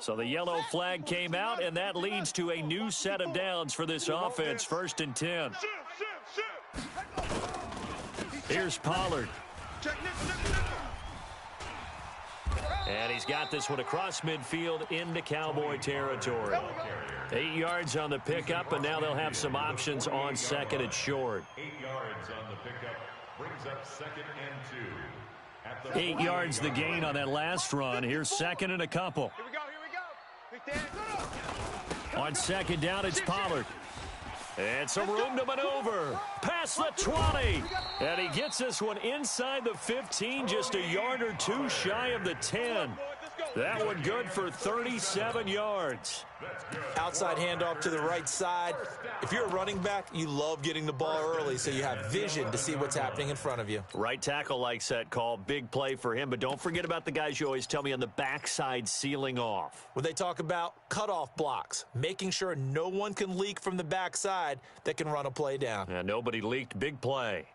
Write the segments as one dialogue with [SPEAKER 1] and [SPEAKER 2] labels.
[SPEAKER 1] So the yellow flag came out, and that leads to a new set of downs for this offense, 1st and 10. Here's Pollard. And he's got this one across midfield into Cowboy territory. 8 yards on the pickup, and now they'll have some options on 2nd and short.
[SPEAKER 2] 8 yards on the pickup brings up 2nd and 2.
[SPEAKER 1] 8 yards the gain on that last run. Here's 2nd and a couple.
[SPEAKER 3] Here we go.
[SPEAKER 1] On 2nd down, it's Pollard. And some room to maneuver. Past the 20. And he gets this one inside the 15, just a yard or two shy of the 10. That one good for 37 yards.
[SPEAKER 4] Outside handoff to the right side. If you're a running back, you love getting the ball early so you have vision to see what's happening in front of you.
[SPEAKER 1] Right tackle likes that call. Big play for him. But don't forget about the guys you always tell me on the backside sealing off.
[SPEAKER 4] When they talk about cutoff blocks, making sure no one can leak from the backside that can run a play down.
[SPEAKER 1] And nobody leaked. Big play.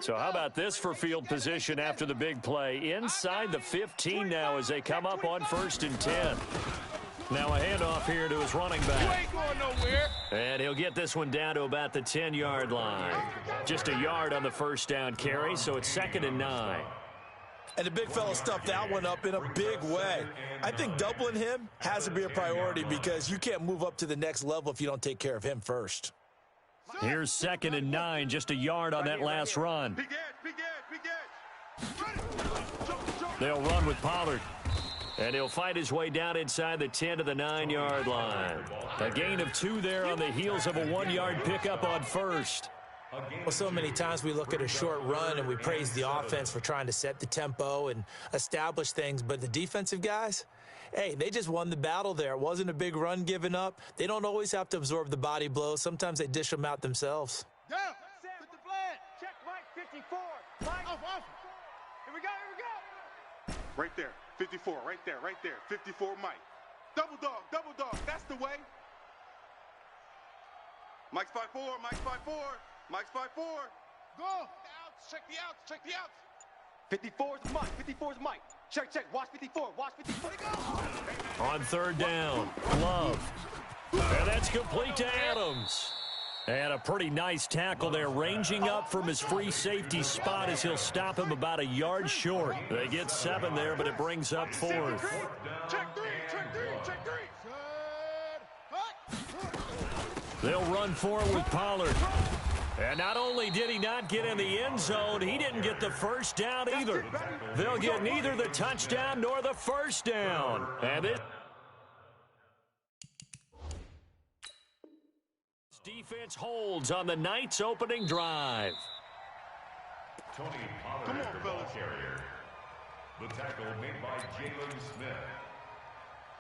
[SPEAKER 1] So how about this for field position after the big play? Inside the 15 now as they come up on 1st and 10. Now a handoff here to his running back. And he'll get this one down to about the 10-yard line. Just a yard on the 1st down carry, so it's 2nd and 9.
[SPEAKER 4] And the big fella stuffed that one up in a big way. I think doubling him has to be a priority because you can't move up to the next level if you don't take care of him first.
[SPEAKER 1] Here's 2nd and 9, just a yard on that last run. They'll run with Pollard. And he'll fight his way down inside the 10 to the 9-yard line. A gain of 2 there on the heels of a 1-yard pickup on 1st.
[SPEAKER 4] Well, so many times we look at a short run and we praise the offense for trying to set the tempo and establish things. But the defensive guys, hey, they just won the battle there. It wasn't a big run given up. They don't always have to absorb the body blows. Sometimes they dish them out themselves.
[SPEAKER 3] Go! Put the flag. Check Mike 54. Mike. Off. Here we go.
[SPEAKER 5] Right there. 54, right there. 54, Mike. Double dog. That's the way. Mike's 5-4, Mike's 5-4. Mike's 5-4.
[SPEAKER 3] Go. Check the outs. 54's Mike. Check. Watch 54.
[SPEAKER 1] On 3rd down, Love. And that's complete to Adams. And a pretty nice tackle there, ranging up from his free safety spot as he'll stop him about a yard short. They get 7 there, but it brings up 4th.
[SPEAKER 3] Check three.
[SPEAKER 1] They'll run forward with Pollard. And not only did he not get in the end zone, he didn't get the 1st down either. They'll get neither the touchdown nor the 1st down. And this defense holds on the Knights' opening drive.
[SPEAKER 2] Tony Pollard, the ball carrier. The tackle made by Jalen Smith.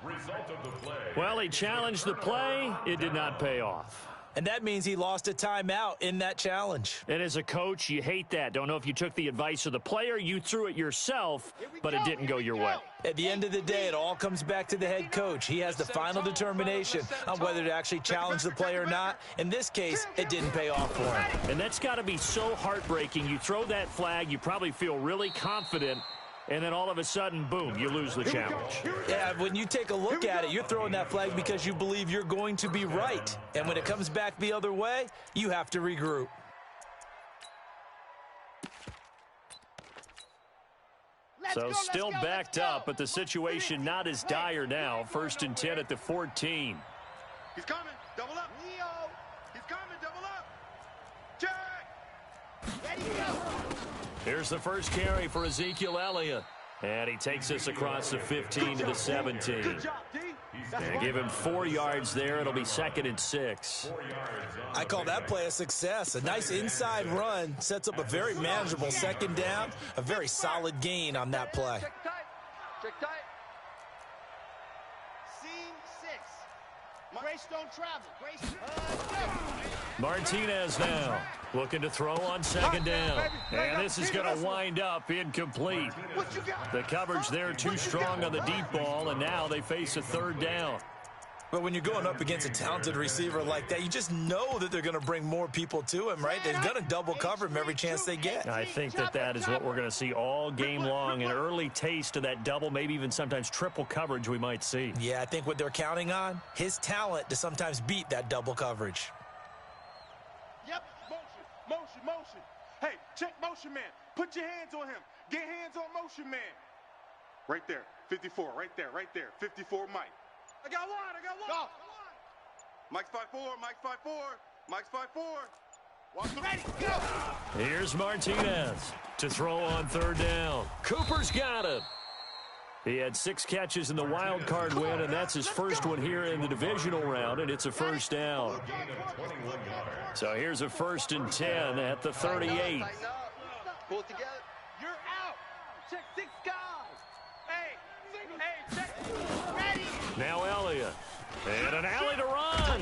[SPEAKER 2] Result of the play.
[SPEAKER 1] Well, he challenged the play. It did not pay off.
[SPEAKER 4] And that means he lost a timeout in that challenge.
[SPEAKER 1] And as a coach, you hate that. Don't know if you took the advice of the player, you threw it yourself, but it didn't go your way.
[SPEAKER 4] At the end of the day, it all comes back to the head coach. He has the final determination on whether to actually challenge the play or not. In this case, it didn't pay off for him.
[SPEAKER 1] And that's got to be so heartbreaking. You throw that flag, you probably feel really confident, and then all of a sudden, boom, you lose the challenge.
[SPEAKER 4] Yeah, when you take a look at it, you're throwing that flag because you believe you're going to be right. And when it comes back the other way, you have to regroup.
[SPEAKER 1] So still backed up, but the situation not as dire now. 1st and 10 at the 14.
[SPEAKER 5] He's coming. Double up. Leo. He's coming. Double up. Check.
[SPEAKER 3] Ready to go.
[SPEAKER 1] Here's the first carry for Ezekiel Elliott. And he takes us across the 15 to the 17.
[SPEAKER 3] Good job, D.
[SPEAKER 1] And give him 4 yards there. It'll be 2nd and 6.
[SPEAKER 4] I call that play a success. A nice inside run sets up a very manageable 2nd down. A very solid gain on that play.
[SPEAKER 3] Check tight. Scene 6. Grace don't travel. Grace,
[SPEAKER 1] Martinez now looking to throw on 2nd down. And this is going to wind up incomplete. The coverage there too strong on the deep ball, and now they face a 3rd down.
[SPEAKER 4] But when you're going up against a talented receiver like that, you just know that they're going to bring more people to him, right? They're going to double cover him every chance they get.
[SPEAKER 1] I think that is what we're going to see all game long, an early taste of that double, maybe even sometimes triple coverage we might see.
[SPEAKER 4] Yeah, I think what they're counting on, his talent to sometimes beat that double coverage.
[SPEAKER 5] Yep, motion. Hey, check motion man. Put your hands on him. Get hands on motion man. Right there, 54, right there. 54 Mike. I got one. Go. Mike's 5'4", Mike's 5'4". Watch the ready, go.
[SPEAKER 1] Here's Martinez to throw on third down. Cooper's got it. He had 6 catches in the wild card win, and that's his first one here in the divisional round, and it's a first down. So here's a 1st and 10 at the 38.
[SPEAKER 3] Pull it together. You're out. Check 6 guys. Hey, check. Ready.
[SPEAKER 1] Now Elliott. And an alley to run.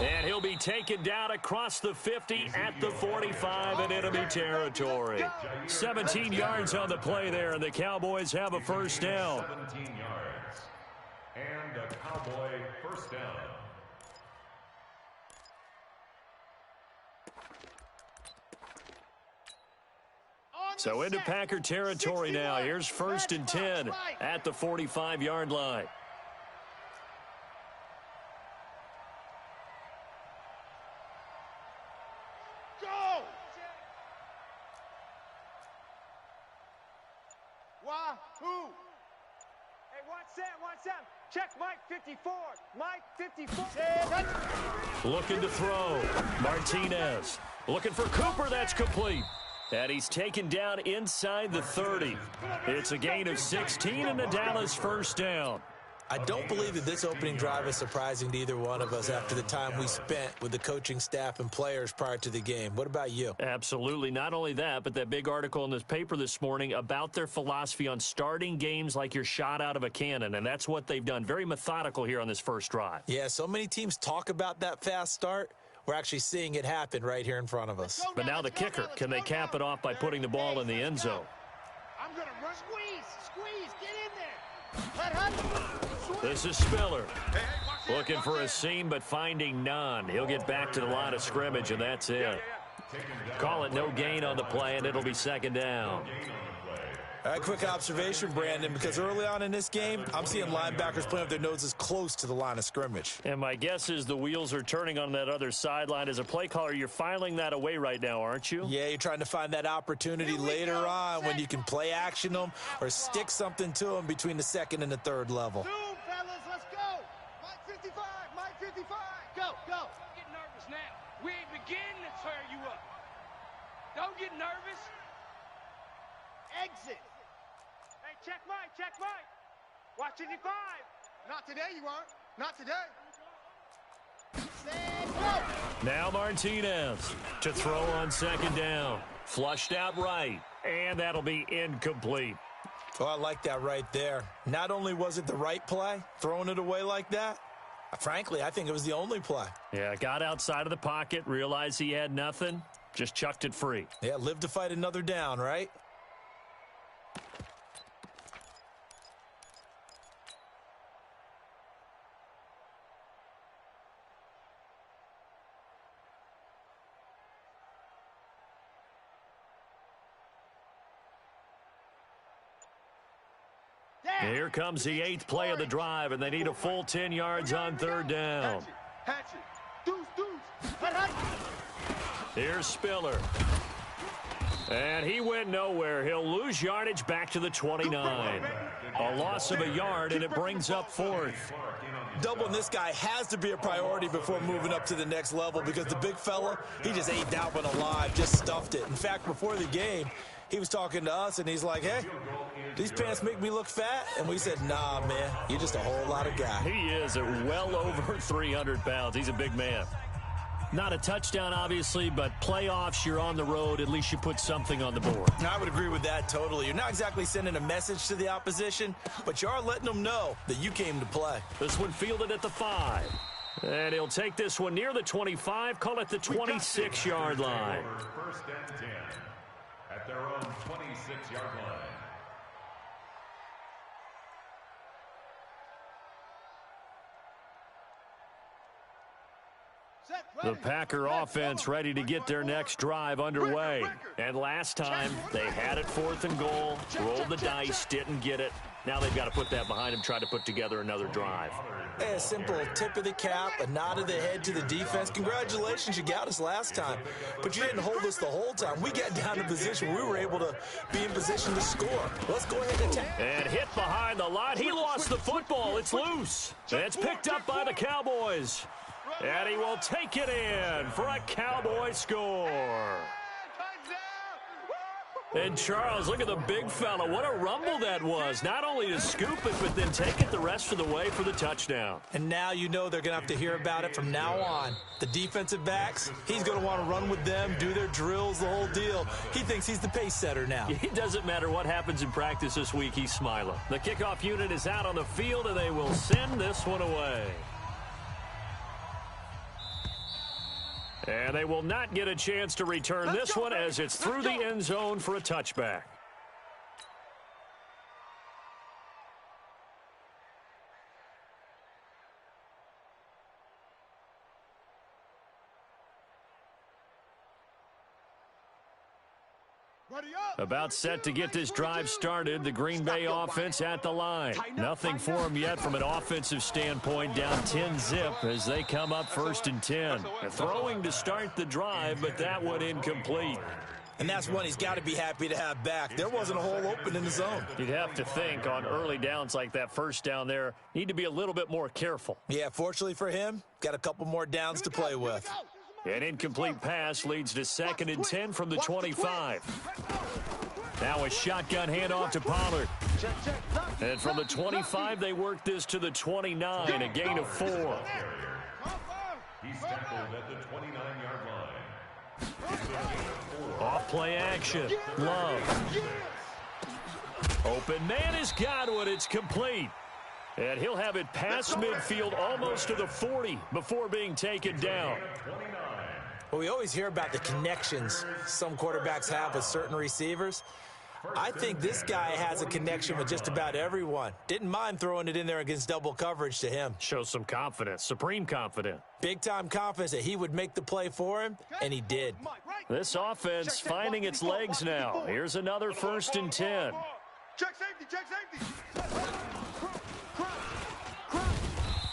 [SPEAKER 1] And he'll be taken down across the 50 at the 45 in enemy territory. 17 yards on the play there, and the Cowboys have a first down.
[SPEAKER 2] 17 yards. And a Cowboy first down.
[SPEAKER 1] So into Packer territory now. Here's 1st and 10 at the 45-yard line.
[SPEAKER 3] Go! Why? Who? Hey, watch that. Check Mike 54. Mike 54.
[SPEAKER 1] Looking to throw. Martinez. Looking for Cooper. That's complete. And he's taken down inside the 30. It's a gain of 16 and a Dallas first down.
[SPEAKER 4] I don't believe that this opening drive is surprising to either one of us after the time we spent with the coaching staff and players prior to the game. What about you?
[SPEAKER 1] Absolutely. Not only that, but that big article in this paper this morning about their philosophy on starting games like you're shot out of a cannon, and that's what they've done. Very methodical here on this first drive.
[SPEAKER 4] Yeah, so many teams talk about that fast start. We're actually seeing it happen right here in front of us.
[SPEAKER 1] But now the kicker, can they cap it off by putting the ball in the end zone?
[SPEAKER 3] I'm going to rush. Squeeze, get in there.
[SPEAKER 1] This is Spiller. Looking for a seam, but finding none. He'll get back to the line of scrimmage, and that's it. Call it no gain on the play, and it'll be 2nd down.
[SPEAKER 4] All right, quick observation, Brandon, because early on in this game, I'm seeing linebackers playing with their noses close to the line of scrimmage.
[SPEAKER 1] And my guess is the wheels are turning on that other sideline. As a play caller, you're filing that away right now, aren't you?
[SPEAKER 4] Yeah, you're trying to find that opportunity later on when you can play action them or stick something to them between the 2nd and the 3rd level.
[SPEAKER 3] Zoom, fellas, let's go. Mike 55. Go. Don't get nervous now. We ain't beginning to tear you up. Don't get nervous. Exit. Hey, check Mike. Watch 55. Not today, you aren't. Not today. Stand go.
[SPEAKER 1] Now Martinez to throw on 2nd down. Flushed out right, and that'll be incomplete.
[SPEAKER 4] Oh, I like that right there. Not only was it the right play, throwing it away like that, frankly, I think it was the only play.
[SPEAKER 1] Yeah, got outside of the pocket, realized he had nothing, just chucked it free.
[SPEAKER 4] Yeah, live to fight another down, right?
[SPEAKER 1] Here comes the 8th play of the drive, and they need a full 10 yards on 3rd down.
[SPEAKER 3] Hatchet. Deuce.
[SPEAKER 1] Here's Spiller. And he went nowhere. He'll lose yardage back to the 29. A loss of a yard, and it brings up 4th.
[SPEAKER 4] Doubling this guy has to be a priority before moving up to the next level because the big fella, he just ate that one alive, just stuffed it. In fact, before the game, he was talking to us, and he's like, hey, these pants make me look fat? And we said, nah, man, you're just a whole lot of guy.
[SPEAKER 1] He is at well over 300 pounds. He's a big man. Not a touchdown, obviously, but playoffs, you're on the road. At least you put something on the board.
[SPEAKER 4] I would agree with that totally. You're not exactly sending a message to the opposition, but you are letting them know that you came to play.
[SPEAKER 1] This one fielded at the 5. And he'll take this one near the 25, call it the 26-yard line.
[SPEAKER 2] 1st and 10 at their own 26-yard line.
[SPEAKER 1] The Packer offense ready to get their next drive underway. And last time, they had it 4th and goal, rolled the dice, didn't get it. Now they've got to put that behind them, try to put together another drive.
[SPEAKER 4] A simple tip of the cap, a nod of the head to the defense. Congratulations, you got us last time. But you didn't hold us the whole time. We got down to position. We were able to be in position to score. Let's go ahead and attack.
[SPEAKER 1] And hit behind the line. He lost the football. It's loose. It's picked up by the Cowboys. And he will take it in for a Cowboy score. And Charles, look at the big fella. What a rumble that was. Not only to scoop it, but then take it the rest of the way for the touchdown.
[SPEAKER 4] And now you know they're going to have to hear about it from now on. The defensive backs, he's going to want to run with them, do their drills, the whole deal. He thinks he's the pace setter now.
[SPEAKER 1] It doesn't matter what happens in practice this week. He's smiling. The kickoff unit is out on the field, and they will send this one away. And they will not get a chance to return this one as it's through the end zone for a touchback. About set to get this drive started, the Green Bay offense at the line. Nothing for them yet from an offensive standpoint, down 10-zip as they come up 1st and 10. Throwing to start the drive, but that one incomplete.
[SPEAKER 4] And that's one he's got to be happy to have back. There wasn't a hole open in the zone.
[SPEAKER 1] You'd have to think on early downs like that first down there, need to be a little bit more careful.
[SPEAKER 4] Yeah, fortunately for him, got a couple more downs to play with.
[SPEAKER 1] An incomplete pass leads to 2nd and 10 from the 25. Now a shotgun handoff to Pollard. And from the 25, they work this to the 29, a gain of 4.
[SPEAKER 2] He's tackled at the 29-yard line.
[SPEAKER 1] Off play action. Love. Open man has got one. It's complete. And he'll have it past midfield almost to the 40 before being taken down.
[SPEAKER 4] Well, we always hear about the connections some quarterbacks have with certain receivers. I think this guy has a connection with just about everyone. Didn't mind throwing it in there against double coverage to him.
[SPEAKER 1] Shows some confidence, supreme confidence.
[SPEAKER 4] Big-time confidence that he would make the play for him, and he did.
[SPEAKER 1] This offense finding its legs now. Here's another 1st and 10.
[SPEAKER 5] Check safety.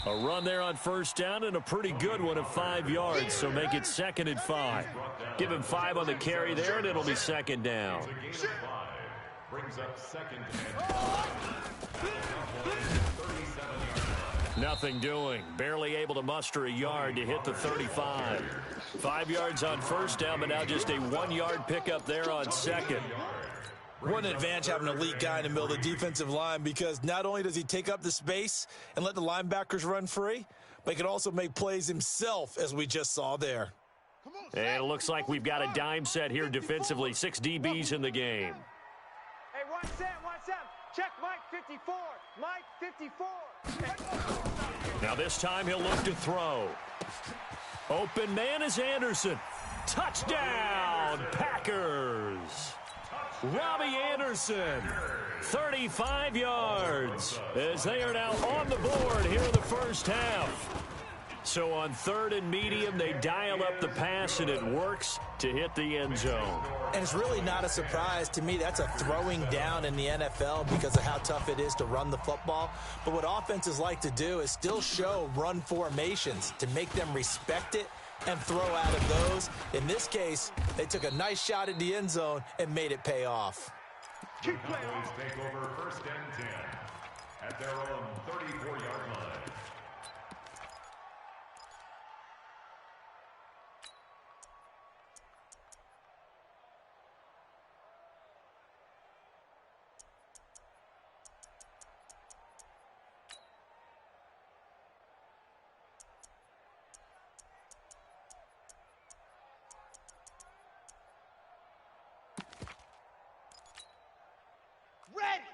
[SPEAKER 1] A run there on 1st down and a pretty good one of 5 yards, so make it 2nd and 5. Give him 5 on the carry there, and it'll be 2nd down.
[SPEAKER 2] Brings up 2nd and 5.
[SPEAKER 1] Nothing doing. Barely able to muster a yard to hit the 35. 5 yards on 1st down, but now just a 1-yard pickup there on 2nd.
[SPEAKER 4] What an advantage having an elite guy in the middle of the defensive line, because not only does he take up the space and let the linebackers run free, but he can also make plays himself, as we just saw there.
[SPEAKER 1] And it looks like we've got a dime set here defensively. 6 DBs in the game.
[SPEAKER 3] Hey, 1 Sam. Check Mike 54. Mike 54.
[SPEAKER 1] Now this time he'll look to throw. Open man is Anderson. Touchdown, Packers. Robbie Anderson, 35 yards, as they are now on the board here in the first half. So on 3rd and medium, they dial up the pass, and it works to hit the end zone.
[SPEAKER 4] And it's really not a surprise to me. That's a throwing down in the NFL because of how tough it is to run the football. But what offenses like to do is still show run formations to make them respect it and throw out of those. In this case, they took a nice shot at the end zone and made it pay off.
[SPEAKER 2] The Cowboys take over 1st and 10 at their own 34-yard line.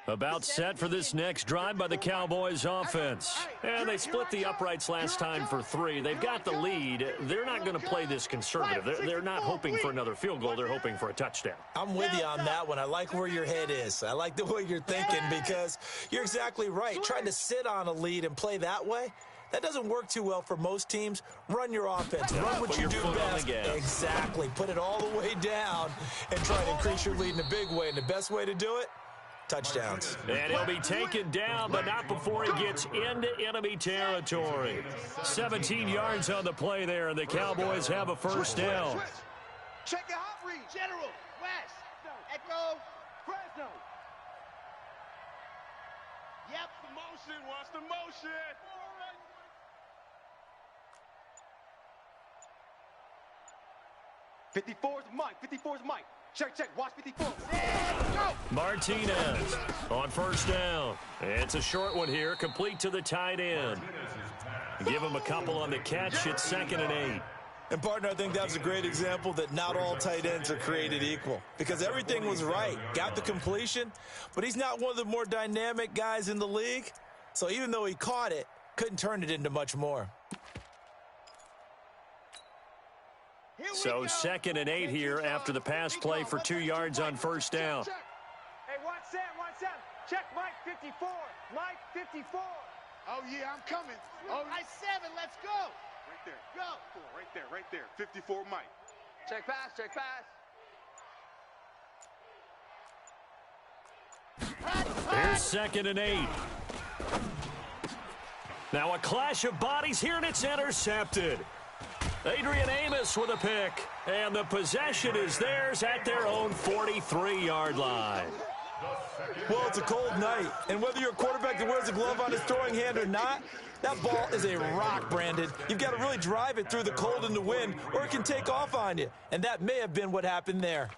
[SPEAKER 1] About set for this next drive by the Cowboys offense. And they split the uprights last time for 3. They've got the lead. They're not going to play this conservative. They're not hoping for another field goal. They're hoping for a touchdown.
[SPEAKER 4] I'm with you on that one. I like where your head is. I like the way you're thinking, because you're exactly right. Trying to sit on a lead and play that way, That doesn't work too well for most teams. Run your offense. Run what you do best. Exactly. Put it all the way down and try to increase your lead in a big way. And the best way to do it, touchdowns.
[SPEAKER 1] And he'll be taken down, but not before he gets into enemy territory. 17 yards on the play there, and the Cowboys have a first down.
[SPEAKER 3] Check the hot read. General, West, Echo, Fresno. Yep.
[SPEAKER 5] The motion, watch the motion.
[SPEAKER 3] '54's Mike. '54's Mike. Check. Watch 54.
[SPEAKER 1] Martinez on first down. It's a short one here, complete to the tight end. Give him a couple on the catch. It's 2nd and 8.
[SPEAKER 4] And, partner, I think that was a great example that not all tight ends are created equal because everything was right. Got the completion, but he's not one of the more dynamic guys in the league. So even though he caught it, couldn't turn it into much more.
[SPEAKER 1] So 2nd and 8 here after the pass play for 2 yards on first down.
[SPEAKER 3] Hey, watch Sam. Check Mike 54. Mike 54.
[SPEAKER 5] Oh, yeah, I'm coming. Oh,
[SPEAKER 3] I 7, let's go.
[SPEAKER 5] right there.
[SPEAKER 3] Go.
[SPEAKER 5] Right there. 54 Mike.
[SPEAKER 3] Check pass.
[SPEAKER 1] Here's 2nd and 8. Now a clash of bodies here, and it's intercepted. Adrian Amos with a pick, and the possession is theirs at their own 43-yard line.
[SPEAKER 4] Well, it's a cold night, and whether you're a quarterback that wears a glove on his throwing hand or not, that ball is a rock, Brandon. You've got to really drive it through the cold and the wind, or it can take off on you, and that may have been what happened there.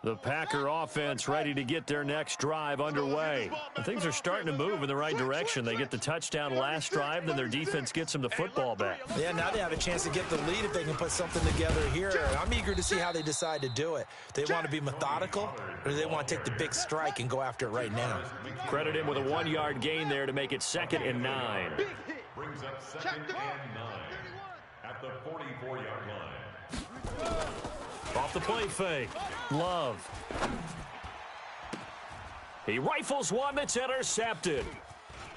[SPEAKER 1] The Packer offense ready to get their next drive underway. And things are starting to move in the right direction. They get the touchdown last drive, then their defense gets them the football back.
[SPEAKER 4] Yeah, now they have a chance to get the lead if they can put something together here. I'm eager to see how they decide to do it. They want to be methodical, or do they want to take the big strike and go after it right now?
[SPEAKER 1] Credit him with a 1-yard gain there to make it 2nd and 9.
[SPEAKER 2] Brings up 2nd and 9 at the 44-yard line.
[SPEAKER 1] Off the play fake. Love. He rifles one that's intercepted.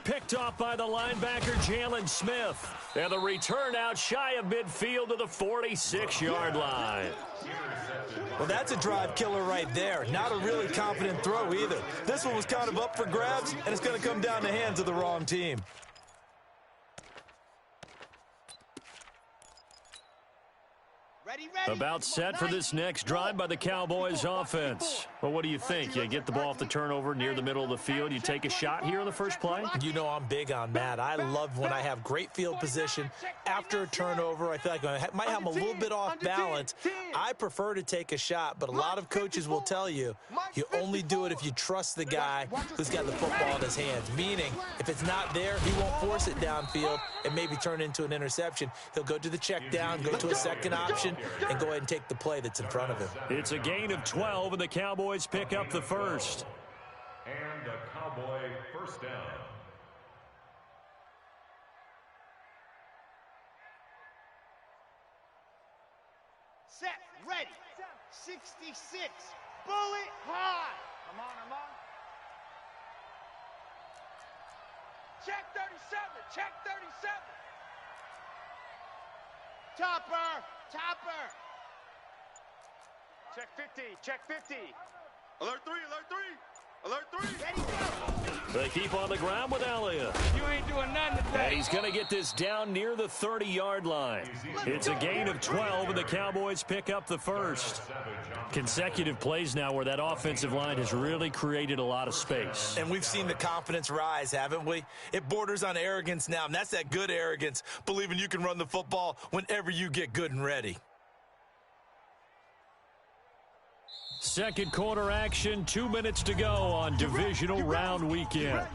[SPEAKER 1] Picked off by the linebacker, Jalen Smith. And the return out shy of midfield to the 46-yard line.
[SPEAKER 4] Well, that's a drive killer right there. Not a really confident throw either. This one was kind of up for grabs, and it's going to come down the hands of the wrong team.
[SPEAKER 1] About set for this next drive by the Cowboys offense. Well, what do you think? You get the ball off the turnover near the middle of the field. You take a shot here on the first play?
[SPEAKER 4] You know I'm big on that. I love when I have great field position after a turnover. I feel like I might have them a little bit off balance. I prefer to take a shot, but a lot of coaches will tell you you only do it if you trust the guy who's got the football in his hands. Meaning, if it's not there, he won't force it downfield and maybe turn it into an interception. He'll go to the check down, go to a second option, and go ahead and take the play that's in front of him.
[SPEAKER 1] It's a gain of 12, and the Cowboys pick up the first.
[SPEAKER 2] And a Cowboy first down.
[SPEAKER 3] Set, ready. 66. Bullet high. I'm on. Check 37. Topper. Check 50.
[SPEAKER 5] Alert 3.
[SPEAKER 3] Ready, go.
[SPEAKER 1] They keep on the ground with Elliott.
[SPEAKER 3] You ain't doing nothing today.
[SPEAKER 1] And he's going to get this down near the 30-yard line. It's a gain of 12, and the Cowboys pick up the first. Consecutive plays now where that offensive line has really created a lot of space.
[SPEAKER 4] And we've seen the confidence rise, haven't we? It borders on arrogance now, and that's that good arrogance, believing you can run the football whenever you get good and ready.
[SPEAKER 1] Second quarter action, 2 minutes to go on divisional round weekend.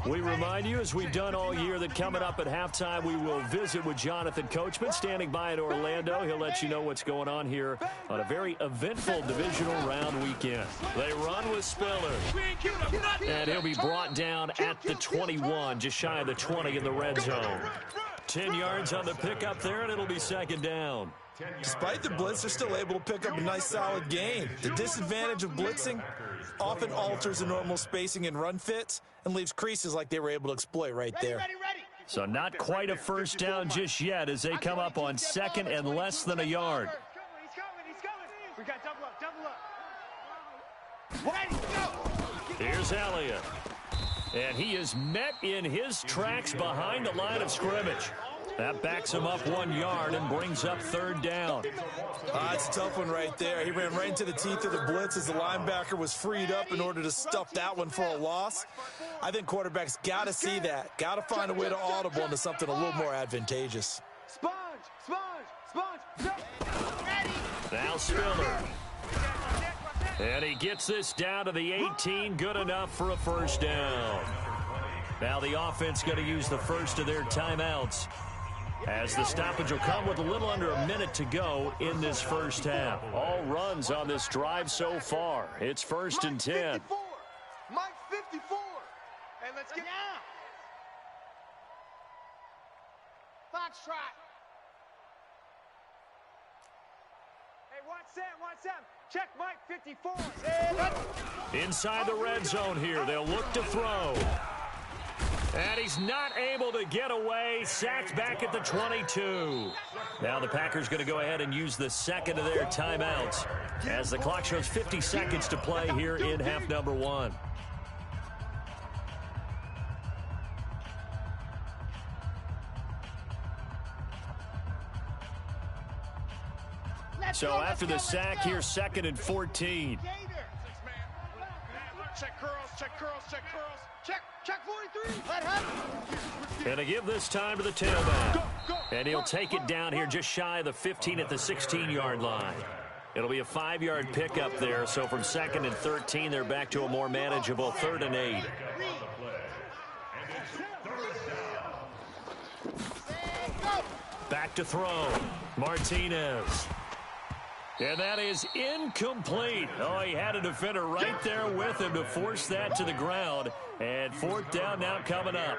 [SPEAKER 1] We remind you, as we've done all year, that coming up at halftime, we will visit with Jonathan Coachman, standing by in Orlando. He'll let you know what's going on here on a very eventful divisional round weekend. They run with Spiller. And he'll be brought down at the 21, just shy of the 20 in the red zone. 10 yards on the pickup there, and it'll be second down.
[SPEAKER 4] Despite the blitz, they're still able to pick up a nice, solid gain. The disadvantage of blitzing often alters the normal spacing and run fits and leaves creases like they were able to exploit right there.
[SPEAKER 1] So not quite a first down just yet as they come up on second and less than a yard.
[SPEAKER 3] He's coming. We got double up.
[SPEAKER 1] Here's Elliott. And he is met in his tracks behind the line of scrimmage. That backs him up 1 yard and brings up third down.
[SPEAKER 4] It's a tough one right there. He ran right into the teeth of the blitz as the linebacker was freed up in order to stuff that one for a loss. I think quarterbacks got to see that. Got to find a way to audible into something a little more advantageous.
[SPEAKER 3] Sponge.
[SPEAKER 1] Now Spiller. And he gets this down to the 18. Good enough for a first down. Now the offense going to use the first of their timeouts, as the stoppage will come with a little under a minute to go in this first half. All runs on this drive so far. It's first and 10.
[SPEAKER 3] Mike 54. And let's get now. Foxtrot. Hey, watch them. Check Mike 54.
[SPEAKER 1] Inside the red zone here. They'll look to throw. And he's not able to get away. Sacked back at the 22. Now the Packers going to go ahead and use the second of their timeouts as the clock shows 50 seconds to play here in half number 1. So after the sack, here's second and 14.
[SPEAKER 3] Check 43. Let him.
[SPEAKER 1] And to give this time to the tailback. And he'll take it down here just shy of the 15 at the 16-yard line. It'll be a 5-yard pickup there. So from second and 13, they're back to a more manageable 3rd and 8. Back to throw. Martinez. And that is incomplete. Oh, he had a defender right there with him to force that to the ground. And fourth down now coming up.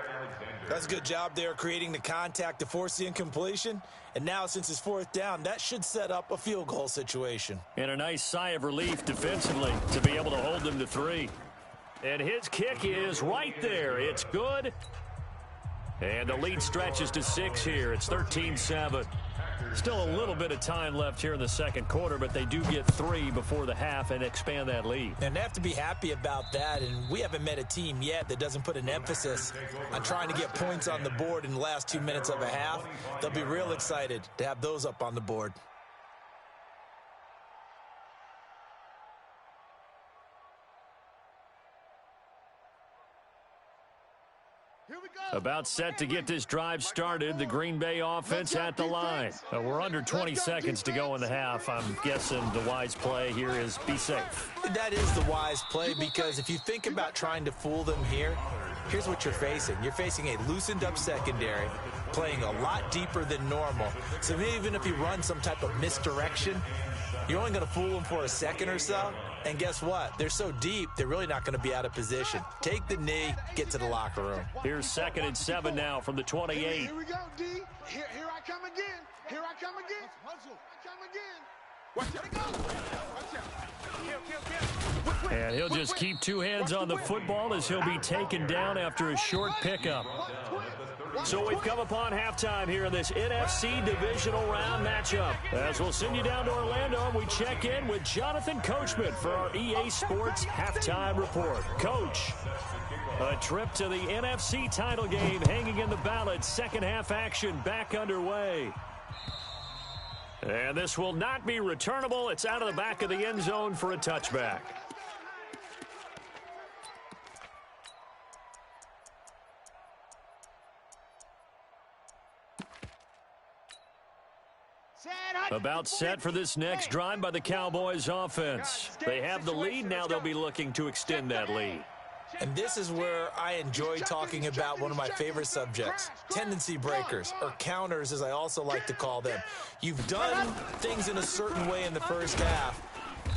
[SPEAKER 4] That's a good job there creating the contact to force the incompletion. And now since it's fourth down, that should set up a field goal situation.
[SPEAKER 1] And a nice sigh of relief defensively to be able to hold them to 3. And his kick is right there. It's good. And the lead stretches to 6 here. It's 13-7. Still a little bit of time left here in the second quarter, but they do get 3 before the half and expand that lead.
[SPEAKER 4] And they have to be happy about that, and we haven't met a team yet that doesn't put an emphasis on trying to get points on the board in the last 2 minutes of a half. They'll be real excited to have those up on the board.
[SPEAKER 1] About set to get this drive started, the Green Bay offense at the line. We're under 20 seconds to go in the half. I'm guessing the wise play here is be safe.
[SPEAKER 4] That is the wise play, because if you think about trying to fool them here, here's what you're facing. You're facing a loosened up secondary, playing a lot deeper than normal. So even if you run some type of misdirection, you're only going to fool them for a second or so. And guess what? They're so deep, they're really not going to be out of position. Take the knee, get to the locker room.
[SPEAKER 1] Here's 2nd and 7 now from the 28.
[SPEAKER 3] Here we go, D. Here I come again. Here I come again. Hustle. I come again. Watch out. Go. Watch out. Kill.
[SPEAKER 1] And he'll just keep 2 hands on the football as he'll be taken down after a short pickup. So we've come upon halftime here in this NFC divisional round matchup. As we'll send you down to Orlando, and we check in with Jonathan Coachman for our EA Sports halftime report. Coach, a trip to the NFC title game hanging in the balance. Second half action back underway. And this will not be returnable. It's out of the back of the end zone for a touchback. About set for this next drive by the Cowboys offense. They have the lead. Now they'll be looking to extend that lead.
[SPEAKER 4] And this is where I enjoy talking about one of my favorite subjects, tendency breakers, or counters as I also like to call them. You've done things in a certain way in the first half,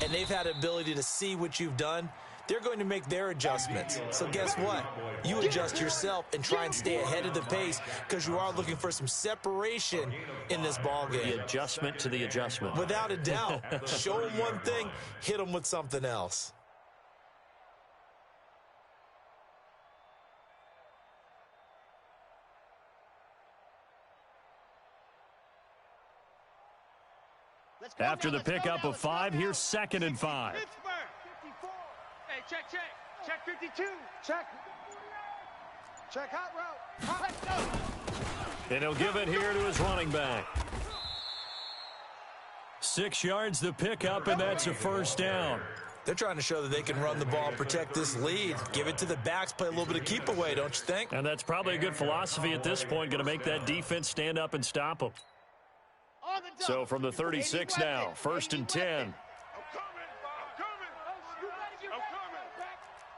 [SPEAKER 4] and they've had the ability to see what you've done. They're going to make their adjustments. So guess what? You adjust yourself and try and stay ahead of the pace because you are looking for some separation in this ballgame.
[SPEAKER 1] The adjustment to the adjustment.
[SPEAKER 4] Without a doubt. Show them one thing, hit them with something else.
[SPEAKER 1] After the pickup of 5, here's 2nd and 5.
[SPEAKER 3] Hey, check. Check 52. Check. Check hot route. Let's go.
[SPEAKER 1] And he'll give it here to his running back. 6 yards the pickup, and that's a first down.
[SPEAKER 4] They're trying to show that they can run the ball, protect this lead. Give it to the backs, play a little bit of keep away, don't you think?
[SPEAKER 1] And that's probably a good philosophy at this point, going to make that defense stand up and stop them. So from the 36 now, 1st and 10.
[SPEAKER 5] I'm coming.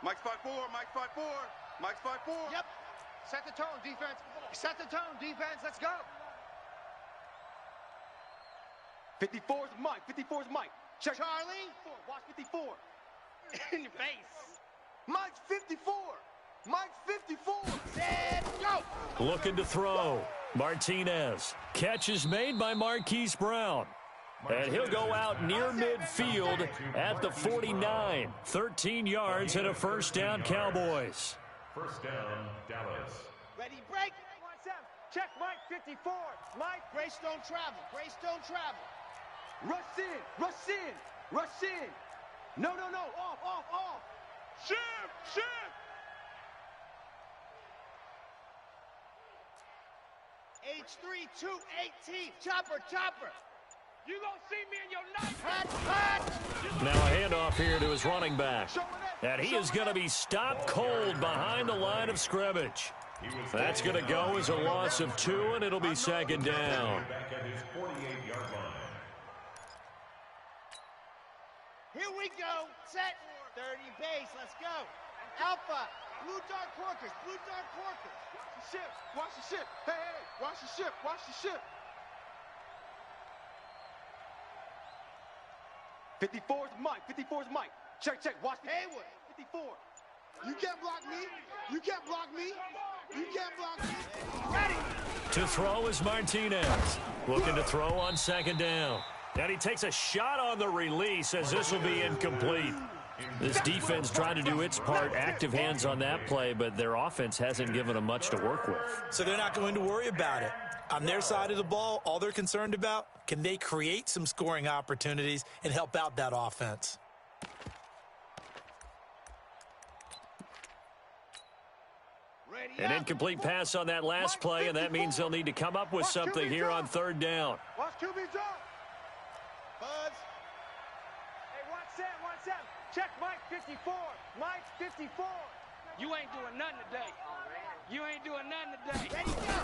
[SPEAKER 5] Mike's 5-4. Mike's 5-4.
[SPEAKER 3] Yep. Set the tone, defense. Set the tone, defense. Let's go.
[SPEAKER 5] 54's Mike. Check.
[SPEAKER 3] Charlie.
[SPEAKER 5] Watch 54.
[SPEAKER 3] In your face.
[SPEAKER 5] Mike's 54.
[SPEAKER 3] Set, go.
[SPEAKER 1] Looking to throw. Martinez. Catch is made by Marquise Brown. And he'll go out near midfield at the 49. 13 yards and a first down, Cowboys.
[SPEAKER 2] First down, Dallas.
[SPEAKER 3] Ready, break. Check Mike 54. Mike, Grace don't travel.
[SPEAKER 5] Rush in. No. Off. Shift.
[SPEAKER 3] H3 218. Chopper. You gonna see me in your night.
[SPEAKER 1] Now a handoff here to his running back. And he is going to be stopped cold behind the line of scrimmage. That's going to go as a loss of 2, and it'll be 2nd down.
[SPEAKER 2] Back at his 48-yard line.
[SPEAKER 3] Here we go. Set. 30 base. Let's go. Alpha. Blue dark corkers.
[SPEAKER 5] Watch the ship. Hey. Watch the ship. 54's Mike. Check. Watch me.
[SPEAKER 3] Haywood.
[SPEAKER 5] 54. You can't block me.
[SPEAKER 3] Ready.
[SPEAKER 1] To throw is Martinez. Looking to throw on 2nd down. And he takes a shot on the release as this will be incomplete. This defense trying to do its part, active hands on that play, but their offense hasn't given them much to work with.
[SPEAKER 4] So they're not going to worry about it. On their side of the ball, all they're concerned about, can they create some scoring opportunities and help out that offense?
[SPEAKER 1] An incomplete pass on that last play, and that means they'll need to come up with something here on 3rd down.
[SPEAKER 5] Watch QB drop.
[SPEAKER 3] Buzz. Hey, watch that. Check Mike 54. Mike 54. You ain't doing nothing today. Ready, go.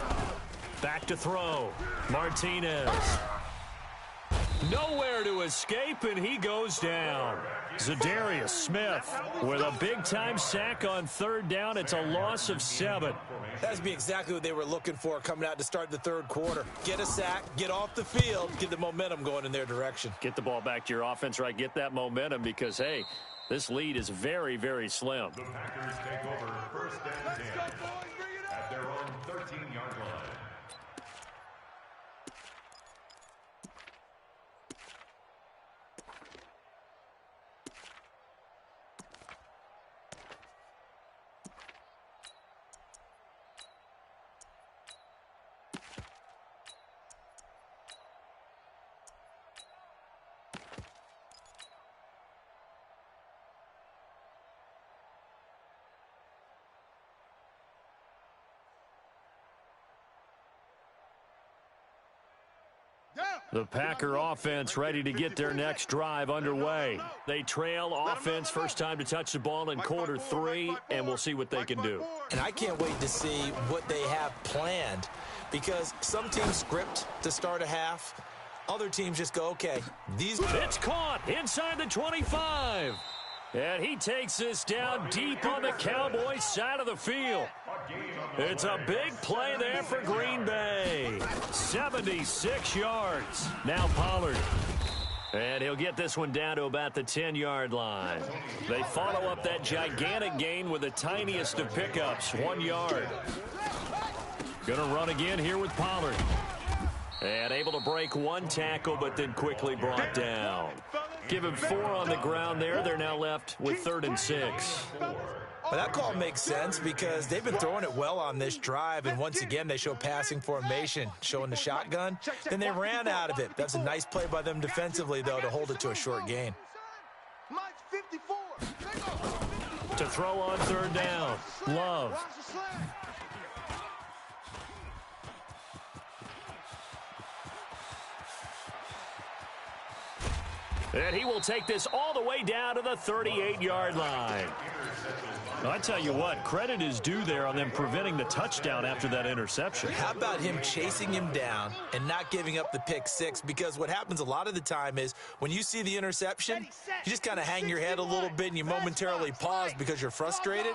[SPEAKER 1] Back to throw. Martinez. Nowhere to escape, and he goes down. Zadarius Smith with a big-time sack on 3rd down. It's a loss of 7.
[SPEAKER 4] That'd be exactly what they were looking for coming out to start the 3rd quarter. Get a sack, get off the field, get the momentum going in their direction.
[SPEAKER 1] Get the ball back to your offense, right? Get that momentum because, hey, this lead is very, very slim.
[SPEAKER 2] The Packers take over 1st and 10 at their own 13-yard line.
[SPEAKER 1] The Packer offense ready to get their next drive underway. They trail offense, first time to touch the ball in quarter 3, and we'll see what they can do.
[SPEAKER 4] And I can't wait to see what they have planned because some teams script to start a half. Other teams just go, okay, these...
[SPEAKER 1] It's caught inside the 25. And he takes this down deep on the Cowboys side of the field. It's a big play there for Green Bay. 76 yards. Now Pollard. And he'll get this one down to about the 10-yard line. They follow up that gigantic gain with the tiniest of pickups, 1 yard. Going to run again here with Pollard. And able to break one tackle, but then quickly brought down. Give him 4 on the ground there. They're now left with 3rd and 6.
[SPEAKER 4] Well, that call makes sense because they've been throwing it well on this drive, and once again they show passing formation, showing the shotgun. Then they ran out of it. That's a nice play by them defensively, though, to hold it to a short gain.
[SPEAKER 1] To throw on 3rd down, Love. And he will take this all the way down to the 38-yard line. I tell you what, credit is due there on them preventing the touchdown after that interception.
[SPEAKER 4] How about him chasing him down and not giving up the pick 6? Because what happens a lot of the time is when you see the interception, you just kind of hang your head a little bit and you momentarily pause because you're frustrated.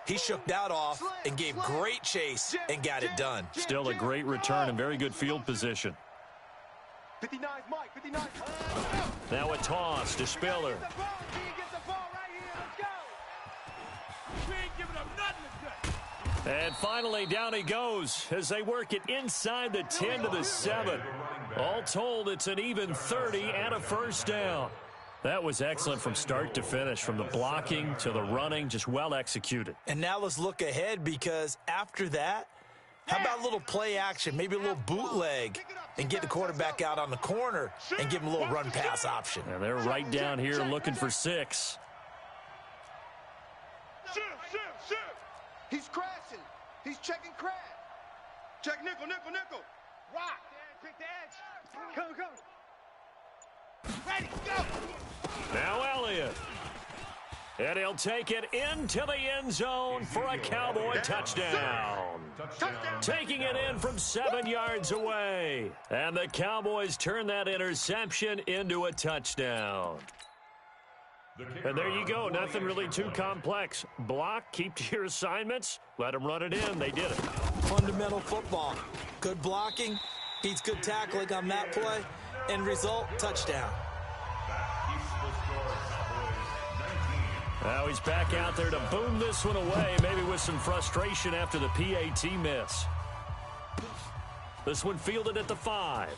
[SPEAKER 4] He shook that off and gave great chase and got it done.
[SPEAKER 1] Still a great return and very good field position.
[SPEAKER 5] 59, Mike, 59.
[SPEAKER 1] Now a toss to Spiller. And finally, down he goes as they work it inside the 10 to the 7. All told, it's an even 30 and a 1st down. That was excellent from start to finish, from the blocking to the running, just well executed.
[SPEAKER 4] And now let's look ahead because after that, how about a little play action, maybe a little bootleg, and get the quarterback out on the corner and give him a little run-pass option.
[SPEAKER 1] And they're right down here looking for 6.
[SPEAKER 5] Shift. He's crashing. He's checking crash. Check nickel.
[SPEAKER 3] Rock. Pick the edge. Come. Ready, go.
[SPEAKER 1] Now Elliott. And he'll take it into the end zone for a Cowboy touchdown. Taking it in from 7 yards away. And the Cowboys turn that interception into a touchdown. And there you go. Nothing really too complex. Block, keep to your assignments, let them run it in. They did it.
[SPEAKER 4] Fundamental football. Good blocking, beats good tackling on that play, end result, touchdown.
[SPEAKER 1] Now he's back out there to boom this one away, maybe with some frustration after the PAT miss. This one fielded at the 5.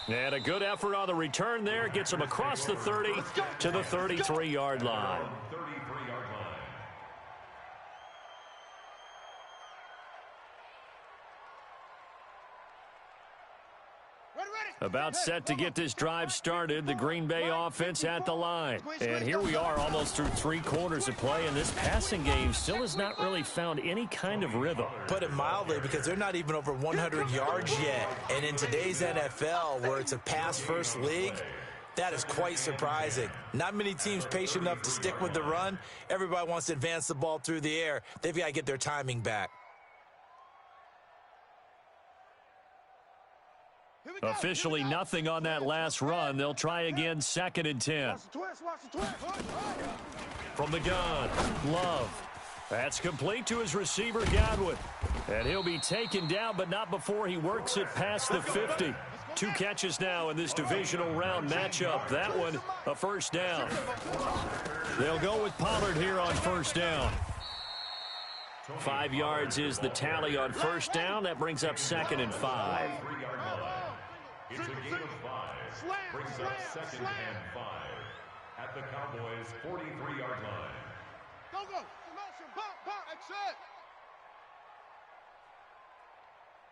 [SPEAKER 1] And a good effort on the return there. Gets him across the 30 to the 33-yard line. About set to get this drive started, the Green Bay offense at the line. And here we are almost through 3 quarters of play, and this passing game still has not really found any kind of rhythm.
[SPEAKER 4] Put it mildly, because they're not even over 100 yards yet. And in today's NFL, where it's a pass-first league, that is quite surprising. Not many teams patient enough to stick with the run. Everybody wants to advance the ball through the air. They've got to get their timing back.
[SPEAKER 1] Officially nothing on that last run. They'll try again, 2nd and 10. From the gun, Love. That's complete to his receiver, Godwin. And he'll be taken down, but not before he works it past the 50. 2 catches now in this divisional round matchup. That one, a 1st down. They'll go with Pollard here on 1st down. 5 yards is the tally on 1st down. That brings up 2nd and 5.
[SPEAKER 2] It's a gain of 5. Brings up 2nd and 5 at the Cowboys' 43-yard line.
[SPEAKER 3] Go. Motion, bump, that's it.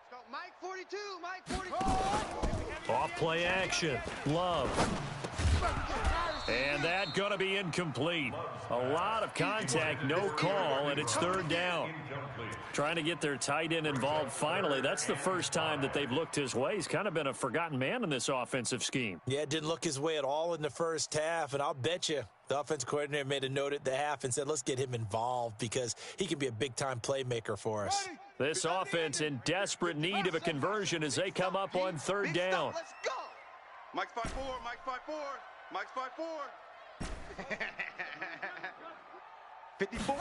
[SPEAKER 3] Let's go, Mike 42, Mike 42.
[SPEAKER 1] Off play action, Love. And that going to be incomplete. A lot of contact, no call, and it's 3rd down. Trying to get their tight end involved finally. That's the first time that they've looked his way. He's kind of been a forgotten man in this offensive scheme.
[SPEAKER 4] Yeah, it didn't look his way at all in the first half, and I'll bet you the offensive coordinator made a note at the half and said, let's get him involved because he can be a big-time playmaker for us.
[SPEAKER 1] This offense in desperate need of a conversion as they come up on 3rd down.
[SPEAKER 5] Let's go. Mike 5-4, Mike 5-4. Mike's 5'4". 54.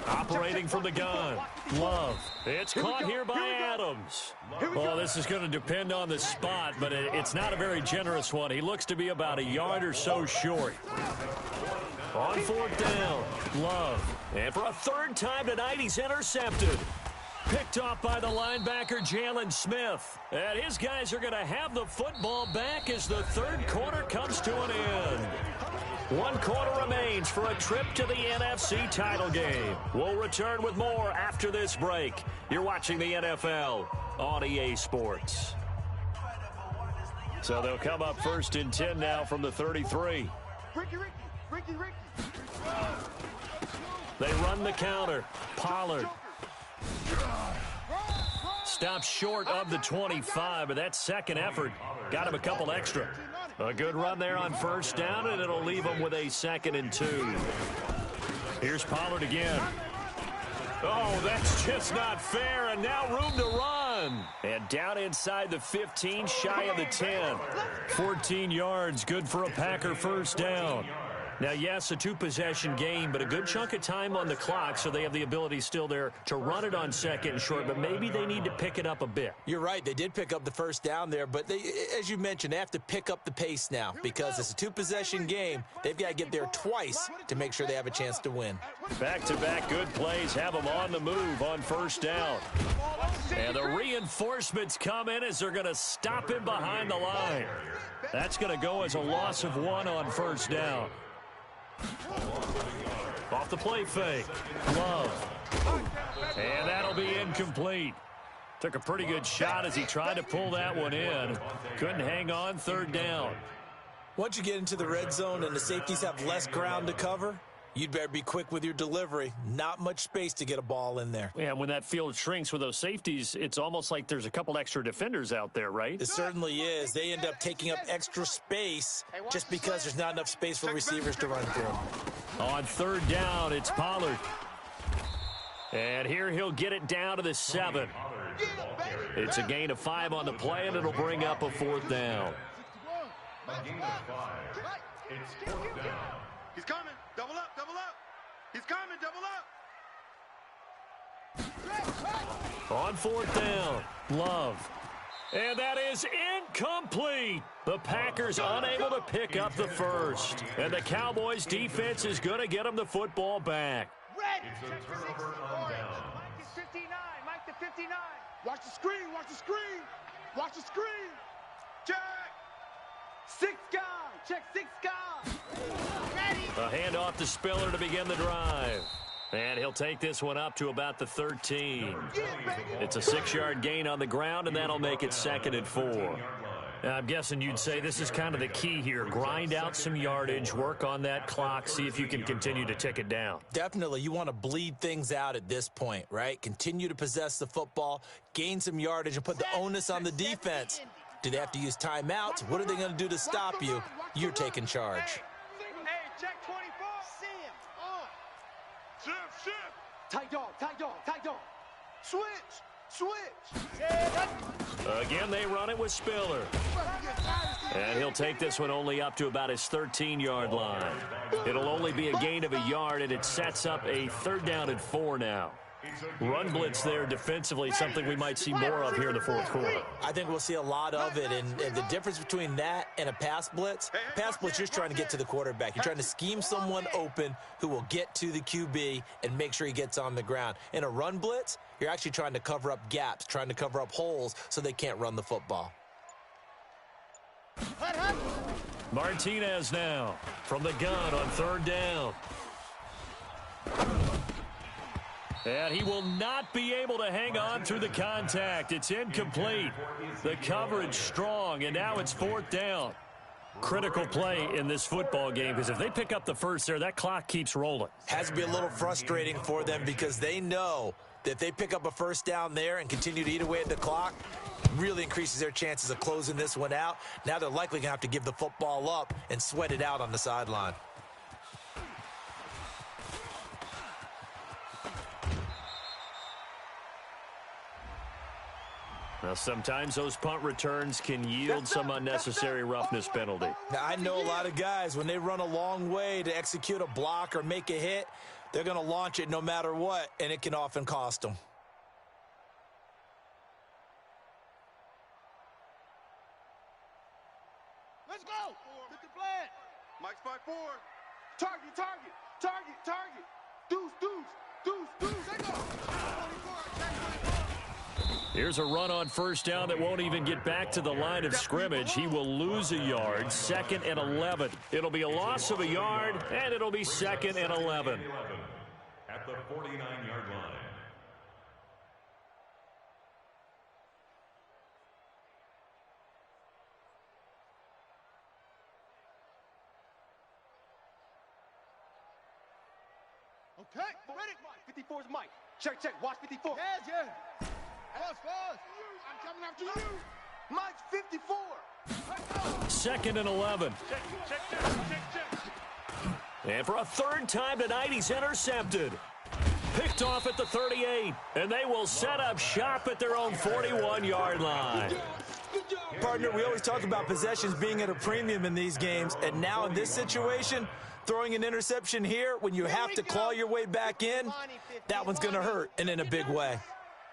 [SPEAKER 1] Operating from the gun. Love. It's caught here by Adams. Well, this is going to depend on the spot, but it's not a very generous one. He looks to be about a yard or so short. On fourth down, Love. And for a third time tonight, he's intercepted. Picked off by the linebacker, Jalen Smith. And his guys are going to have the football back as the third quarter comes to an end. 1 quarter remains for a trip to the NFC title game. We'll return with more after this break. You're watching the NFL on EA Sports. So they'll come up first and 10 now from the 33.
[SPEAKER 3] Ricky.
[SPEAKER 1] They run the counter. Pollard stops short of the 25, but that second effort got him a couple extra. A good run there on first down, and it'll leave him with a 2nd and 2. Here's Pollard again. Oh, that's just not fair, and now room to run. And down inside the 15, shy of the 10. 14 yards, good for a Packer first down. Now, yes, a 2-possession game, but a good chunk of time on the clock, so they have the ability still there to run it on 2nd and short, but maybe they need to pick it up a bit.
[SPEAKER 4] You're right. They did pick up the first down there, but they, as you mentioned, they have to pick up the pace now because it's a 2-possession game. They've got to get there twice to make sure they have a chance to win.
[SPEAKER 1] Back-to-back good plays have them on the move on first down. And the reinforcements come in as they're going to stop him behind the line. That's going to go as a loss of 1 on first down. Off the play fake. Love. And that'll be incomplete. Took a pretty good shot as he tried to pull that one in. Couldn't hang on, third down.
[SPEAKER 4] Once you get into the red zone and the safeties have less ground to cover, you'd better be quick with your delivery. Not much space to get a ball in there.
[SPEAKER 1] Yeah, when that field shrinks with those safeties, it's almost like there's a couple extra defenders out there, right?
[SPEAKER 4] It certainly is. They end up taking up extra space just because there's not enough space for receivers to run through.
[SPEAKER 1] On third down, it's Pollard. And here he'll get it down to the 7. It's a gain of 5 on the play, and it'll bring up a 4th down.
[SPEAKER 2] A gain of 5. It's 4th down.
[SPEAKER 5] He's coming. Double up. He's coming. Double up.
[SPEAKER 1] On 4th down, Love. And that is incomplete. The Packers unable to pick up the first. And the Cowboys defense is going to get them the football back.
[SPEAKER 2] It's a turnover on down.
[SPEAKER 3] Mike is 59. Mike to 59.
[SPEAKER 5] Watch the screen. Check.
[SPEAKER 3] 6 guy. Check 6 guy.
[SPEAKER 1] A handoff to Spiller to begin the drive. And he'll take this one up to about the 13. It's a 6-yard gain on the ground, and that'll make it 2nd and 4. I'm guessing you'd say this is kind of the key here. Grind out some yardage, work on that clock, see if you can continue to tick it down.
[SPEAKER 4] Definitely. You want to bleed things out at this point, right? Continue to possess the football, gain some yardage, and put the onus on the defense. Do they have to use timeouts? What are they going to do to stop you? You're taking charge.
[SPEAKER 3] Hey, check 24. See him.
[SPEAKER 5] Shift.
[SPEAKER 3] Tight dog.
[SPEAKER 5] Switch.
[SPEAKER 1] Again, they run it with Spiller. And he'll take this one only up to about his 13-yard line. It'll only be a gain of a yard, and it sets up a 3rd down and 4 now. Run blitz there defensively, something we might see more of here in the 4th quarter.
[SPEAKER 4] I think we'll see a lot of it, and the difference between that and a pass blitz, you're just trying to get to the quarterback. You're trying to scheme someone open who will get to the QB and make sure he gets on the ground. In a run blitz, you're actually trying to cover up gaps, trying to cover up holes so they can't run the football.
[SPEAKER 1] Martinez now from the gun on 3rd down. And he will not be able to hang on through the contact. It's incomplete. The coverage strong, and now it's 4th down. Critical play in this football game, because if they pick up the first there, that clock keeps rolling.
[SPEAKER 4] Has to be a little frustrating for them because they know that if they pick up a first down there and continue to eat away at the clock, really increases their chances of closing this one out. Now they're likely going to have to give the football up and sweat it out on the sideline.
[SPEAKER 1] Now, sometimes those punt returns can yield some unnecessary roughness penalty.
[SPEAKER 4] Now, I know a lot of guys, when they run a long way to execute a block or make a hit, they're going to launch it no matter what, and it can often cost them.
[SPEAKER 3] Let's go. Get the flag.
[SPEAKER 5] Mike's 5-4. Target, target, target, target. Deuce, deuce, deuce, deuce. Let go. 24.
[SPEAKER 1] Here's a run on first down that won't even get back to the line of scrimmage. He will lose a yard, 2nd and 11. It'll be a loss of a yard, and it'll be 2nd and 11.
[SPEAKER 2] At the 49-yard line.
[SPEAKER 3] Okay, ready.
[SPEAKER 5] 54 is Mike. Check, check. Watch 54.
[SPEAKER 3] Yes, yes. Fast, fast. I'm coming after you.
[SPEAKER 5] Mike's 54.
[SPEAKER 1] 2nd and 11.
[SPEAKER 5] Check, check, check, check, check.
[SPEAKER 1] And for a third time tonight, he's intercepted. Picked off at the 38, and they will set up shop at their own 41-yard line.
[SPEAKER 4] Partner, we always talk about possessions being at a premium in these games, and now in this situation, throwing an interception here when you have to claw your way back in, that one's going to hurt, and in a big way.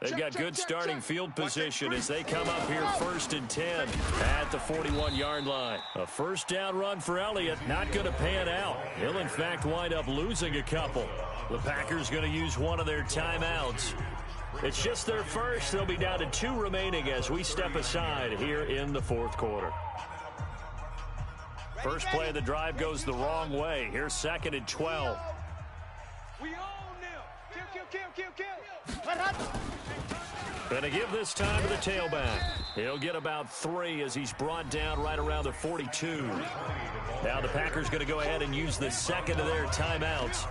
[SPEAKER 1] They've got good starting field position as they come up here 1st and 10 at the 41-yard line. A first down run for Elliott, not going to pan out. He'll, in fact, wind up losing a couple. The Packers going to use one of their timeouts. It's just their first. They'll be down to 2 remaining as we step aside here in the 4th quarter. First play of the drive goes the wrong way. Here's 2nd and 12.
[SPEAKER 3] We own them. Kill, kill, kill, kill, kill.
[SPEAKER 1] Going to give this time to the tailback. He'll get about 3 as he's brought down right around the 42. Now the Packers going to go ahead and use the 2nd of their timeouts.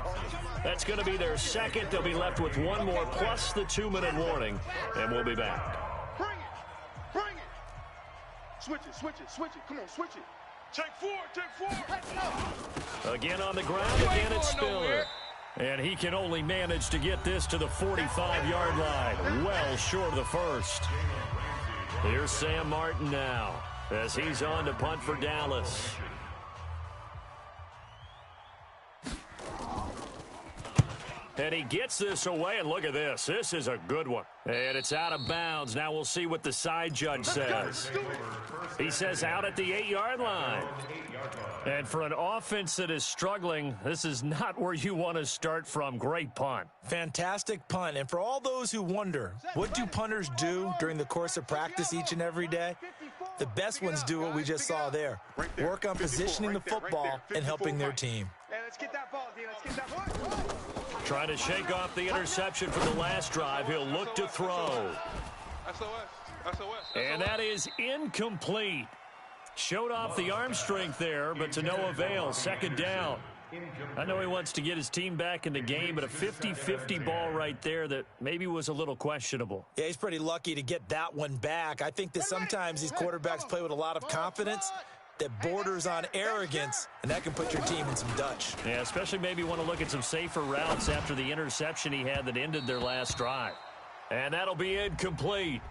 [SPEAKER 1] That's going to be their 2nd. They'll be left with 1 more plus the 2-minute warning, and we'll be back.
[SPEAKER 5] Bring it. Bring it. Switch it, switch it, switch it. Come on, switch it. Take 4, take 4.
[SPEAKER 1] Again on the ground, again it's Spiller. And he can only manage to get this to the 45-yard line, well short of the first. Here's Sam Martin now as he's on to punt for Dallas. And he gets this away, and look at this. This is a good one. And it's out of bounds. Now we'll see what the side judge says. He says out at the 8-yard line. And for an offense that is struggling, this is not where you want to start from. Great punt.
[SPEAKER 4] Fantastic punt. And for all those who wonder, what do punters do during the course of practice each and every day? The best ones do what we just saw there. Work on positioning the football and helping their team.
[SPEAKER 3] Hey, let's get that ball, D. Let's get that ball.
[SPEAKER 1] Trying to shake off the interception from the last drive. He'll look to throw. And that is incomplete. Showed off the arm strength there, but to no avail. 2nd down. I know he wants to get his team back in the game, but a 50-50 ball right there that maybe was a little questionable.
[SPEAKER 4] Yeah, he's pretty lucky to get that one back. I think that sometimes these quarterbacks play with a lot of confidence that borders on arrogance, and that can put your team in some Dutch.
[SPEAKER 1] Yeah, especially maybe want to look at some safer routes after the interception he had that ended their last drive. And that'll be incomplete.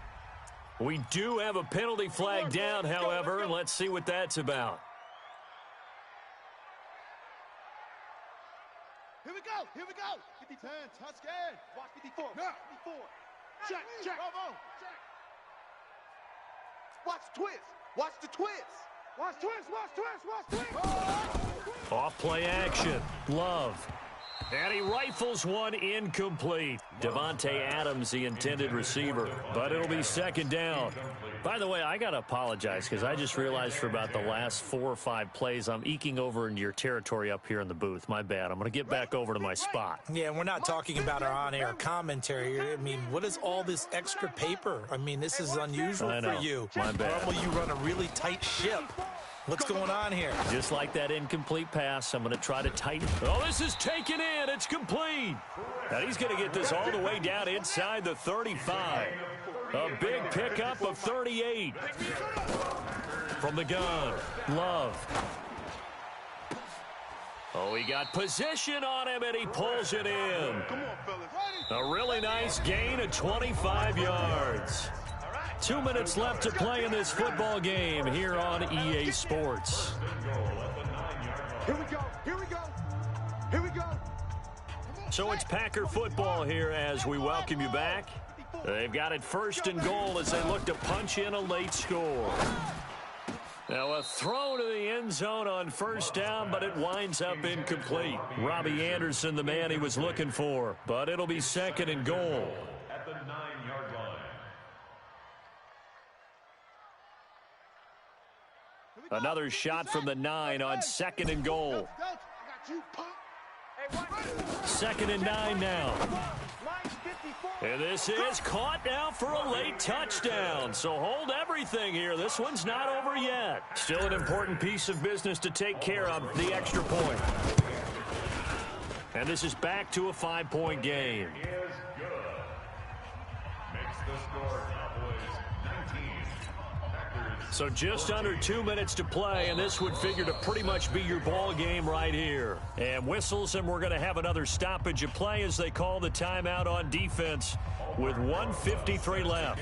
[SPEAKER 1] We do have a penalty flag down, however, and let's see what that's about.
[SPEAKER 3] Here we go. Here we go. 50-10. Touchdown.
[SPEAKER 5] Watch 54.
[SPEAKER 3] No.
[SPEAKER 5] 54. Check, check.
[SPEAKER 3] Bravo.
[SPEAKER 5] Watch the twist. Watch the twist.
[SPEAKER 3] Watch twist. Watch twist. Watch twist.
[SPEAKER 1] Off play action. Love. And he rifles one incomplete. Devontae Adams, the intended receiver. But it'll be 2nd down. By the way, I got to apologize because I just realized for about the last 4 or 5 plays, I'm eking over into your territory up here in the booth. My bad. I'm going to get back over to my spot.
[SPEAKER 4] Yeah, and we're not talking about our on-air commentary. I mean, what is all this extra paper? I mean, this is unusual for you.
[SPEAKER 1] My bad.
[SPEAKER 4] Normally you run a really tight ship. What's going on here?
[SPEAKER 1] Just like that incomplete pass, I'm going to try to tighten. Oh, this is taken in. It's complete. Now he's going to get this all the way down inside the 35. A big pickup of 38. From the gun, Love. Oh, he got position on him, and he pulls it in.
[SPEAKER 5] Come on, fellas.
[SPEAKER 1] A really nice gain of 25 yards. 2 minutes left to play in this football game here on EA Sports.
[SPEAKER 5] Here we go. Here we go. Here we go.
[SPEAKER 1] So it's Packer football here as we welcome you back. They've got it 1st and goal as they look to punch in a late score. Now a throw to the end zone on 1st down, but it winds up incomplete. Robbie Anderson, the man he was looking for, but it'll be 2nd and goal.
[SPEAKER 2] At the 9-yard line.
[SPEAKER 1] Another shot from the 9 on 2nd and goal. 2nd and 9 now. And this is caught now for a late touchdown. So hold everything here. This one's not over yet. Still an important piece of business to take care of, the extra point. And this is back to a 5-point game.
[SPEAKER 2] Is good. Makes the score Cowboys 19. Packers.
[SPEAKER 1] So just under 2 minutes to play, and this would figure to pretty much be your ball game right here. And whistles, and we're going to have another stoppage of play as they call the timeout on defense with 1:53 left.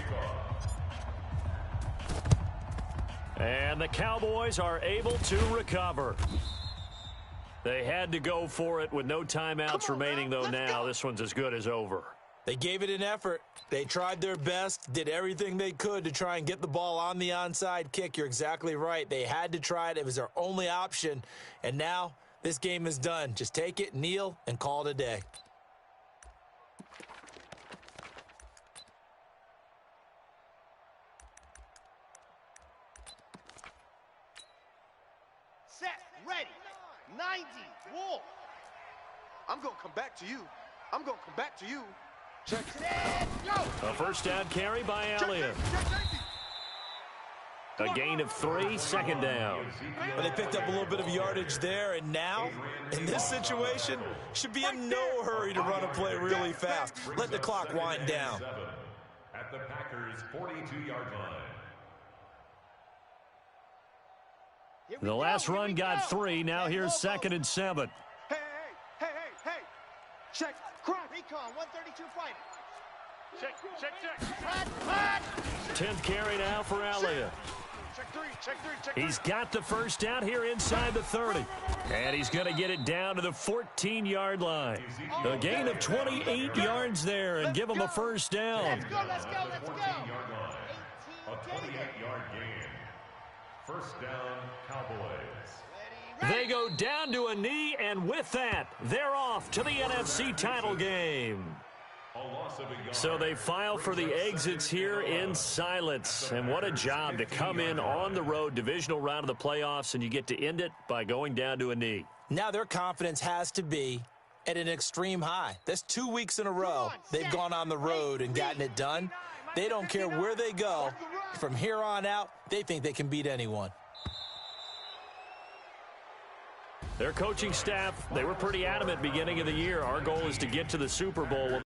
[SPEAKER 1] And the Cowboys are able to recover. They had to go for it with no timeouts remaining, though. Now this one's as good as over.
[SPEAKER 4] They gave it an effort. They tried their best, did everything they could to try and get the ball on the onside kick. You're exactly right. They had to try it. It was their only option. And now this game is done. Just take it, kneel, and call it a day.
[SPEAKER 3] Set, ready, 90, walk.
[SPEAKER 5] I'm going to come back to you. I'm going to come back to you. Check.
[SPEAKER 3] Go.
[SPEAKER 1] A 1st down carry by Elliott. A gain of 3, 2nd down.
[SPEAKER 4] But they picked up a little bit of yardage there, and now, in this situation, should be in no hurry to run a play really fast. Let the clock wind down.
[SPEAKER 2] At the Packers' 42-yard line.
[SPEAKER 1] The last run got 3. Now here's 2nd and 7.
[SPEAKER 5] Hey. Check. Crunch.
[SPEAKER 3] Recon, 132 fighter.
[SPEAKER 5] Check.
[SPEAKER 1] 10th carry now for Elliott.
[SPEAKER 5] Check three.
[SPEAKER 1] He's got the 1st down here inside the 30. And he's going to get it down to the 14-yard line. A gain of 28 yards there and give him a 1st down.
[SPEAKER 3] Let's go.
[SPEAKER 2] 14-yard line. A 28-yard gain. 1st down, Cowboys.
[SPEAKER 1] They go down to a knee, and with that, they're off to the NFC title game.
[SPEAKER 2] A loss of a yard.
[SPEAKER 1] So they file for the exits here in silence. And what a job to come in on the road, divisional round of the playoffs, and you get to end it by going down to a knee.
[SPEAKER 4] Now their confidence has to be at an extreme high. That's 2 weeks in a row they've gone on the road and gotten it done. They don't care where they go. From here on out, they think they can beat anyone.
[SPEAKER 1] Their coaching staff, they were pretty adamant beginning of the year. Our goal is to get to the Super Bowl.